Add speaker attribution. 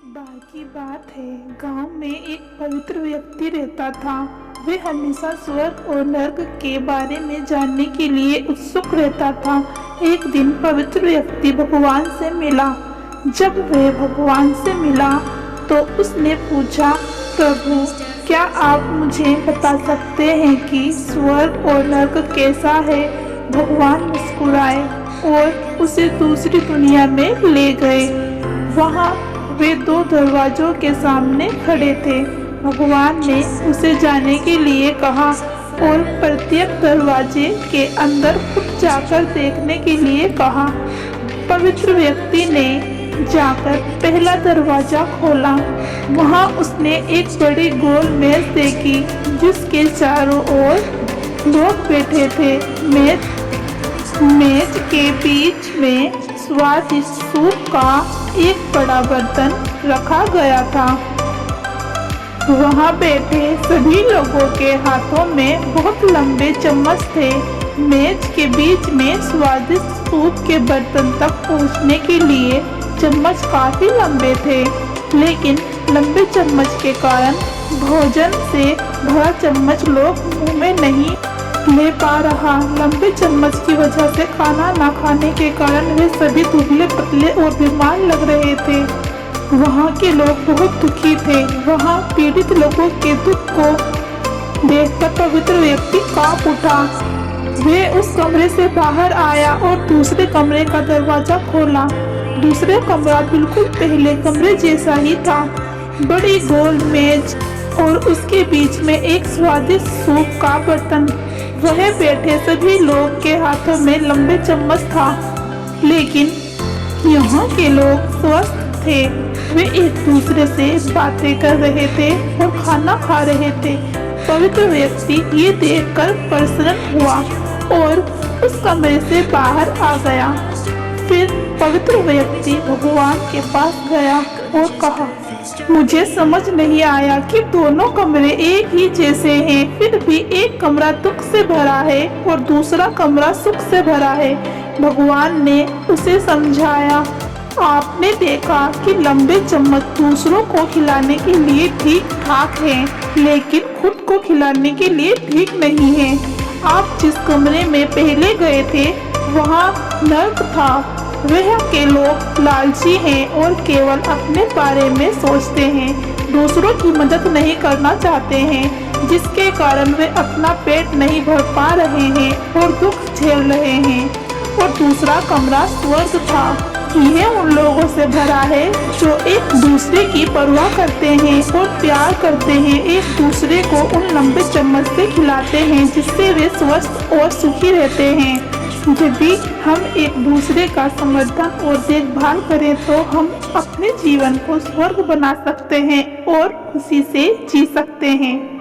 Speaker 1: बार की बात है, गांव में एक पवित्र व्यक्ति रहता था। वह हमेशा स्वर्ग और नर्क के बारे में जानने के लिए उत्सुक रहता था। एक दिन पवित्र व्यक्ति भगवान से मिला। जब वह भगवान से मिला तो उसने पूछा, प्रभु, क्या आप मुझे बता सकते हैं कि स्वर्ग और नर्क कैसा है? भगवान मुस्कुराए और उसे दूसरी दुनिया में ले गए। वहाँ वे दो दरवाजों के सामने खड़े थे। भगवान ने उसे जाने के लिए कहा और प्रत्येक दरवाजे के अंदर खुद जाकर देखने के लिए कहा। पवित्र व्यक्ति ने जाकर पहला दरवाजा खोला। वहां उसने एक बड़ी गोल मेज देखी जिसके चारों ओर लोग बैठे थे। मेज के बीच में स्वादिष्ट सूप का एक बड़ा बर्तन रखा गया था। वहां बैठे सभी लोगों के हाथों में बहुत लंबे चम्मच थे। मेज के बीच में स्वादिष्ट सूप के बर्तन तक पहुंचने के लिए चम्मच काफी लंबे थे, लेकिन लंबे चम्मच के कारण भोजन से भरा चम्मच लोग मुंह में नहीं ले पा रहा। लंबे चम्मच की वजह से खाना न खाने के कारण वे सभी दुबले पतले और बीमार लग रहे थे। वहाँ के लोग बहुत दुखी थे। वहाँ पीड़ित लोगों के दुख को देखकर पवित्र व्यक्ति कांप उठा। वे उस कमरे से बाहर आया और दूसरे कमरे का दरवाजा खोला। दूसरा कमरा बिल्कुल पहले कमरे जैसा ही था। बड़ी गोल मेज और उसके बीच में एक स्वादिष्ट सूप का बर्तन। वह बैठे सभी लोग के हाथों में लंबे चम्मच था, लेकिन यहाँ के लोग स्वस्थ थे। वे एक दूसरे से बातें कर रहे थे और खाना खा रहे थे। पवित्र व्यक्ति ये देखकर प्रसन्न हुआ और उस कमरे से बाहर आ गया। फिर पवित्र व्यक्ति भगवान के पास गया और कहा, मुझे समझ नहीं आया कि दोनों कमरे एक ही जैसे हैं, फिर भी एक कमरा दुख से भरा है और दूसरा कमरा सुख से भरा है। भगवान ने उसे समझाया, आपने देखा कि लंबे चम्मच दूसरों को खिलाने के लिए ठीक ठाक हैं, लेकिन खुद को खिलाने के लिए ठीक नहीं है। आप जिस कमरे में पहले गए थे वहाँ नर्क था। वह के लोग लालची हैं और केवल अपने बारे में सोचते हैं, दूसरों की मदद नहीं करना चाहते हैं, जिसके कारण वे अपना पेट नहीं भर पा रहे हैं और दुख झेल रहे हैं। और दूसरा कमरा स्वर्ग था। यह उन लोगों से भरा है जो एक दूसरे की परवाह करते हैं और प्यार करते हैं, एक दूसरे को उन लंबे चम्मच से खिलाते हैं जिससे वे स्वस्थ और सुखी रहते हैं। जब भी हम एक दूसरे का समर्थन और देखभाल करें तो हम अपने जीवन को स्वर्ग बना सकते हैं और खुशी से जी सकते हैं।